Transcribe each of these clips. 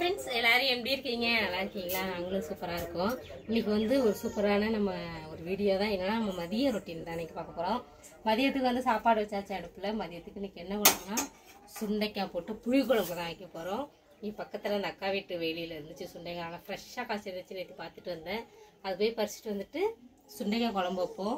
Friends எல்லாரும் எப்படி இருக்கீங்க நல்லா இருக்கீங்களா நாங்களும் சூப்பரா இருக்கோம் இன்னைக்கு வந்து ஒரு சூப்பரான நம்ம ஒரு வீடியோ தான் என்னன்னா நம்ம மதிய ரொட்டீன் தான் இன்னைக்கு பார்க்க போறோம் மதியத்துக்கு வந்து சாப்பாடு வச்சாச்சு அடுப்புல மதியத்துக்கு இன்னைக்கு என்ன பண்ணோம்னா சுண்டைக்காய் போட்டு புளிக்குழம்பு தான் வைக்க போறோம் இங்க பக்கத்துல அந்த அக்கா வீட்டு வெளியில இருந்துச்சு சுண்டைக்காய் ஃப்ரெஷ்ஷா காய்ச்சி இருந்துச்சு நேத்து பார்த்துட்டு வந்தேன் அது போய் பறிச்சிட்டு வந்துட்டு சுண்டைக்காய் குழம்பு வைப்போம்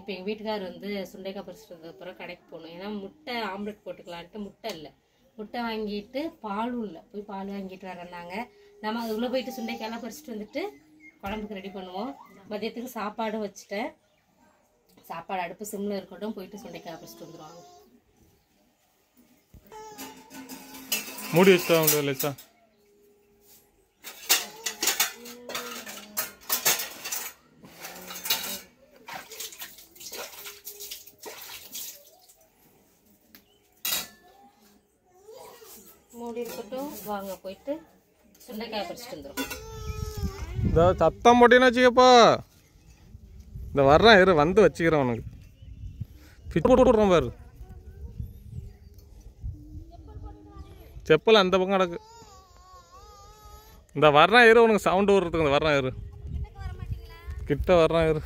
இப்போ எங்கள் வீட்டுக்காரர் வந்து சுண்டைக்காய் பறிச்சிட்டு வந்ததுக்கப்புறம் கடைக்கு போகணும் ஏன்னா முட்டை ஆம்லெட் போட்டுக்கலான்ட்டு முட்டை இல்லை முட்டை வாங்கிட்டு பாலும் இல்லை போய் பால் வாங்கிட்டு வரேன்னாங்க நம்ம அது உள்ளே போயிட்டு சுண்டைக்காயெல்லாம் பறிச்சிட்டு வந்துட்டு குழம்புக்கு ரெடி பண்ணுவோம் மதியத்துக்கு சாப்பாடும் வச்சுட்டேன் சாப்பாடு அடுப்பு சிம்மில் இருக்கட்டும் போயிட்டு சுண்டைக்காய் பறிச்சிட்டு வந்துடுவாங்க மூடி வச்சுட்டா மூடி இருக்கட்டும் வாங்க போயிட்டு சுண்டைக்காய் பறிச்சிட்டு வந்துடும் இந்த சத்தம் போட்டேன்னு வச்சுக்கப்பா இந்த வர்றேன் இரு வந்து வச்சுக்கிறேன் உனக்கு ஃபிட் போட்டு விட்றோம் பாரு செப்பல் அந்த பக்கம் கிடக்கு இந்த வர்றேன் இரு உனக்கு சவுண்டு விடுறதுக்கு இந்த வர்றேன் இரு கிட்ட வர்றேன் இரு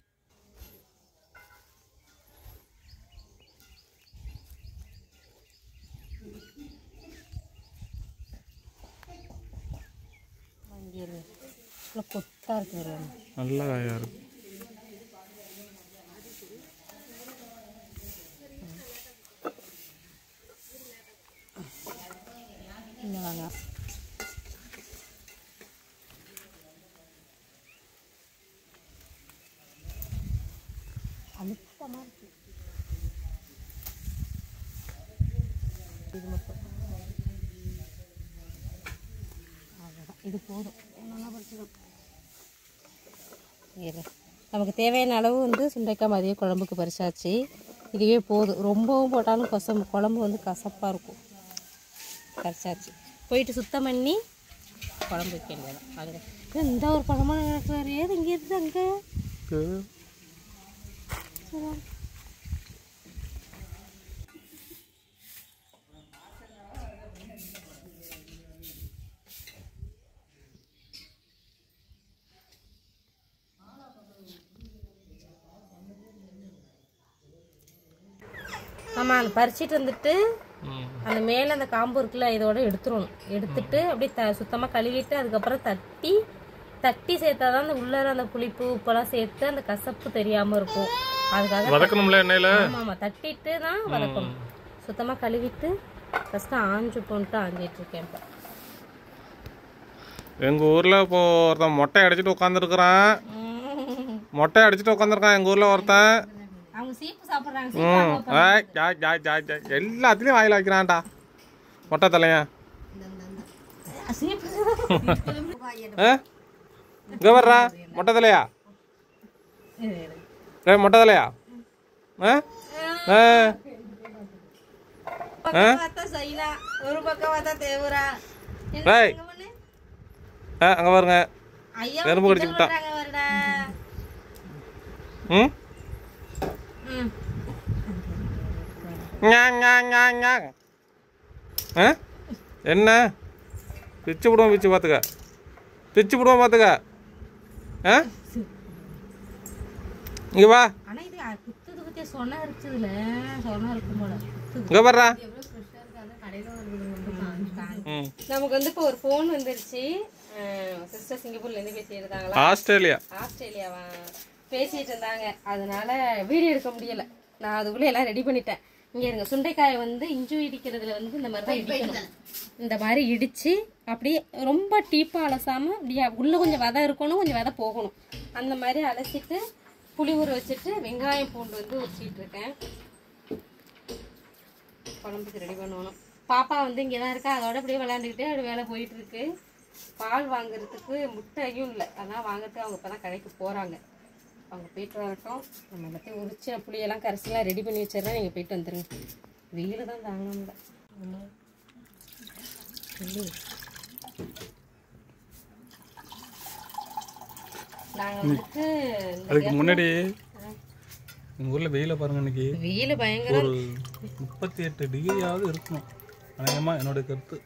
கொத்தா இருக்கு நல்ல காயா இருக்கு வாங்க அழுத்தமா இருக்கு இது மட்டும் இது போதும் நல்லா பறிச்சிடும் நமக்கு தேவையான அளவு வந்து சுண்டைக்காய் மதிய குழம்புக்கு பறிச்சாச்சு இதுவே போதும் ரொம்பவும் போட்டாலும் குழம்பு வந்து கசப்பாக இருக்கும் பறிச்சாச்சு போயிட்டு சுத்தம் பண்ணி குழம்பு வைக்க வேண்டியதான் அங்கே இந்த ஒரு பழமான நடக்கிறாரு ஏது இங்கே இருக்குது அங்கே ஆமாம் அந்த பறிச்சிட்டு வந்துட்டு அந்த மேலே அந்த காம்பு இருக்குல்ல இதோட எடுத்துடணும் எடுத்துட்டு அப்படியே சுத்தமாக கழுவிட்டு அதுக்கப்புறம் தட்டி சேர்த்தாதான் அந்த உள்ளார அந்த புளிப்பு உப்பெல்லாம் சேர்த்து அந்த கசப்பு தெரியாமல் இருக்கும் அதுக்காக வதக்கணும்ல எண்ணெயில் ஆமாம் தட்டிட்டு தான் வதக்கணும் சுத்தமாக கழுவிட்டு ஃபஸ்ட்டு ஆஞ்சு போன்ட்டு ஆஞ்சிட்டு இருக்கேன் இப்போ எங்கள் ஊரில் இப்போ ஒருத்தன் மொட்டை அடிச்சுட்டு உட்காந்துருக்குறான் மொட்டை அடிச்சுட்டு உட்காந்துருக்கான் எங்கள் ஊரில் ஒருத்தன் எல்லாத்துலயும் வாயில வைக்கிறான்டா மொட்டை தலையா இங்க வர்றா மொட்டை தலையா மொட்டை தலையா அங்க பாருங்க எறும்பு கடிச்சு விட்டா என்ன பிச்சு விடுவோம் பார்த்துக்க இங்க வா இங்க வர்றா நமக்கு வந்து இப்போ ஒரு ஃபோன் வந்துருச்சு சிஸ்டர் சிங்கப்பூர்ல இருந்து பேசிட்டு இருந்தாங்களா ஆஸ்திரேலியாவா பேசிட்டு இருந்தாங்க அதனால வீடியோ எடுக்க முடியல நான் அதுக்குள்ள எல்லாம் ரெடி பண்ணிட்டேன் இங்க இருங்க சுண்டைக்காயை வந்து இஞ்சி இடிக்கிறதுல வந்து இந்த மாதிரி தான் இடிக்கணும் இந்த மாதிரி இடிச்சு அப்படியே ரொம்ப டீப்பா அலசாம அப்படியே உள்ள கொஞ்சம் விதை இருக்கணும் கொஞ்சம் விதை போகணும் அந்த மாதிரி அலசிட்டு புளி ஊற வச்சுட்டு வெங்காயம் பூண்டு வந்து உரிச்சிட்டு இருக்கேன் குழம்புக்கு ரெடி பண்ணணும் பாப்பா வந்து இங்கதான் இருக்கா அதோட அப்படியே விளையாண்டுக்கிட்டே அப்படி வேலை போயிட்டு இருக்கு பால் வாங்குறதுக்கு முட்டையும் இல்லை அதான் வாங்கிட்டு அவங்க இப்பதான் கடைக்கு போறாங்க அவங்க போயிட்டு வரட்டும் நம்ம எல்லாத்தையும் உரிச்சு புளியெல்லாம் கரைசெல்லாம் ரெடி பண்ணி வச்சிடறேன் நீங்கள் போயிட்டு வந்துடுங்க வெயில் தான் தாங்க முடியல நாங்கள் வந்துட்டு அதுக்கு முன்னாடி எங்கள் ஊரில் வெயில பாருங்க இன்னைக்கு வெயில் பயங்கர ஒரு 38 டிகிரியாவது இருக்கணும் அநேகமாக என்னோட கருத்து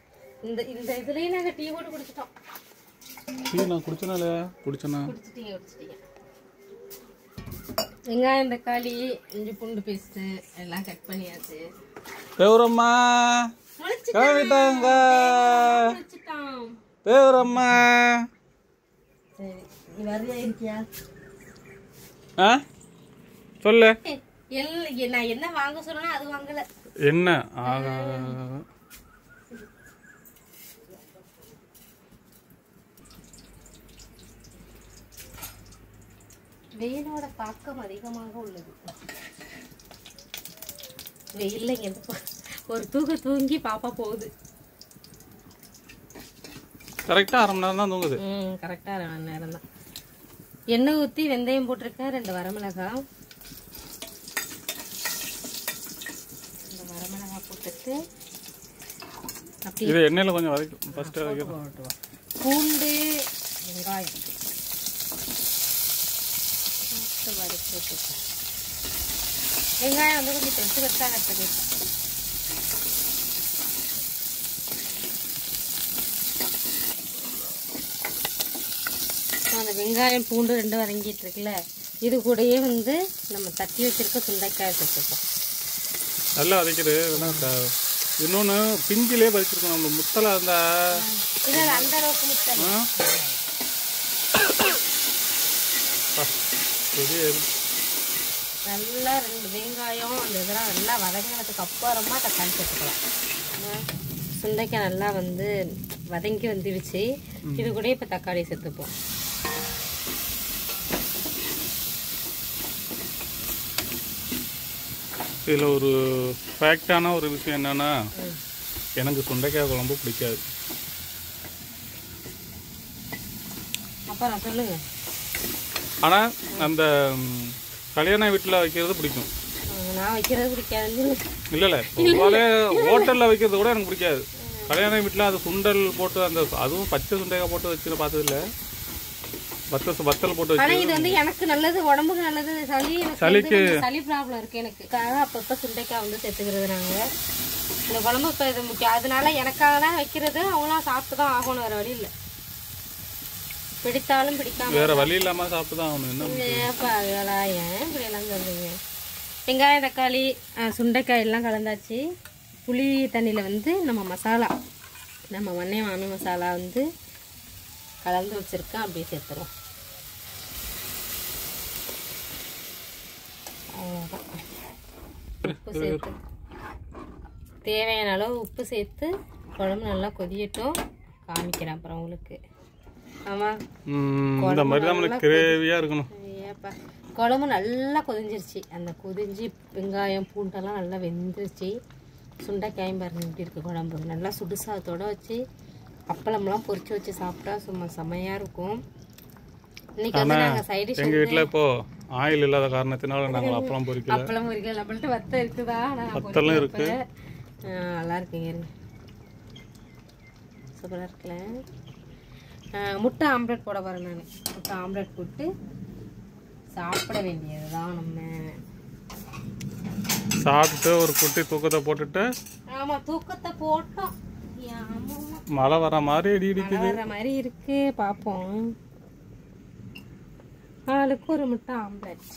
இந்த இந்த இதுலயே நாங்க டீ போட்டு குடிச்சிட்டோம். டீ நான் குடிச்சனால குடிச்சனா? குடிச்சிட்டீங்க. வெங்காயம், தக்காளி, இஞ்சி பூண்டு பேஸ்ட் எல்லாம் கட் பண்ணியாச்சு. பேவரம்மா கவிட்டாங்க. பேவரம்மா சரி, நீ வரியா இருக்கியா? சொல்லு. நான் என்ன வாங்க சொன்னா அது வாங்கல. என்ன? வெயிலோட தாக்கம் அதிகமாக உள்ளது. வெயில்ல ஒரு தூங்கி பாப்பா போகுது. கரெக்டா 1/2 மணி நேரம் தான் தூங்குது. கரெக்டா 1/2 மணி நேரம் தான். எண்ணெய் ஊற்றி வெந்தயம் போட்டிருக்கேன், 2 வரமிளகாய். இந்த வரமிளகாய் போட்டுட்டு இது எண்ணெயில் கொஞ்சம் வதக்கும். ஃபர்ஸ்ட் வைக்கிறோம். பூண்டு, வெங்காயம் வதக்கி. வெங்காயம் வந்து கொஞ்சம் பெருசு பெருசாக கட் பண்ணிருக்கேன். அந்த வெங்காயம் பூண்டு 2 வதங்கிட்டு இருக்குல்ல, இது கூடயே வந்து நம்ம தட்டி வச்சிருக்க சுண்டைக்காய் சேர்த்துப்போம். நல்லா வதக்கிடு. இன்னொன்று பிஞ்சிலே வதக்கிருக்கோம். நம்ம முத்தலை இருந்தா அந்த அளவுக்கு முத்தலை நல்லா 2 வெங்காயம் அந்த இதெல்லாம் நல்லா வதங்கினதுக்கு அப்புறமா தக்காளி சேர்த்துக்கலாம். சுண்டைக்காய் நல்லா வந்து வதங்கி வந்துடுச்சு. இது கூட இப்போ தக்காளி சேர்த்துப்போம். இதில் ஒரு ஃபேக்டான ஒரு விஷயம் என்னன்னா, எனக்கு சுண்டைக்காய் குழம்பு பிடிக்காது. அப்புறம் சொல்லுங்க. ஆனால் அந்த கல்யாண வீட்டில் வைக்கிறது பிடிக்கும். நான் வைக்கிறது பிடிக்காது. இல்லை பொதுவாலே ஹோட்டலில் வைக்கிறது கூட எனக்கு பிடிக்காது. கல்யாண வீட்டில் அது சுண்டல் போட்டு அந்த அதுவும் பச்சை சுண்டைக்காய் போட்டு வச்சு பார்த்ததில்ல. வத்தல் போட்டு வச்சு. இது வந்து எனக்கு நல்லது, உடம்புக்கு நல்லது. சளிக்கு சளி ப்ராப்ளம் இருக்கு எனக்கு. அப்பப்போ சுண்டைக்காய் வந்து சேர்த்துக்கிறது நாங்கள். இந்த குழம்பு இப்போ இது முக்கியம். அதனால எனக்காக தான் வைக்கிறது. அவங்களாம் சாப்பிட்டு தான் ஆகணும், வேறு வழி இல்லை. பிடித்தாலும் பிடிக்காம வேற வழி இல்லாமல் சாப்பிட்டு தான் ஆகணும். என்ன ஏன் இப்படி எல்லாம் சொல்றீங்க? வெங்காயம், தக்காளி, சுண்டைக்காய் எல்லாம் கலந்தாச்சு. புளி தண்ணியில் வந்து நம்ம மசாலா, நம்ம மண்ணே மாமி மசாலா வந்து கலந்து வச்சுருக்கேன், அப்படியே சேர்த்துறோம். அவ்வளோதான். உப்பு சேர்த்து தேவையான அளவு உப்பு சேர்த்து குழம்பு நல்லா கொதியட்டும். காமிக்கிறேன் அப்புறம் உங்களுக்கு. ஆமாம், இந்த மாதிரி தான் நமக்கு கிரேவியாக இருக்கணும். ஏப்பா குழம்பு நல்லா கொதிஞ்சிருச்சு. அந்த கொதிஞ்சு வெங்காயம் பூண்டெல்லாம் நல்லா வெந்துருச்சு. சுண்டைக்காயும் பாருங்க இப்படி இருக்குது. குழம்பு நல்லா சுடுசாதத்தோடு வச்சு அப்பளம்லாம் பொரிச்சு வச்சு சாப்பிட்டா சும்மா செமையாக இருக்கும். இன்னைக்கு வந்து நாங்கள் சைடு எங்கள் வீட்டில் இப்போ ஆயில் இல்லாத காரணத்தினால நாங்கள் அப்பளம் பொரிக்கல. அப்பளம் பொரிக்கல. நம்மள்ட்ட வத்தல் இருக்குதா? வத்தலும் இருக்கு. நல்லா இருக்குங்க. சூப்பராக இருக்குல்ல. முட்டை ஆம்லெட் போட போகிறேன் நான். முட்டை ஆம்லெட் போட்டு சாப்பிட வேண்டியது தான். நம்ம சாப்பிட்டு ஒரு குட்டி தூக்கத்தை போட்டுட்டு. ஆமாம், தூக்கத்தை போட்டோம். மழை வர மாதிரி இடிக்குது. வர மாதிரி இருக்கு. பார்ப்போம். ஆளுக்கு ஒரு முட்டை ஆம்லெட்.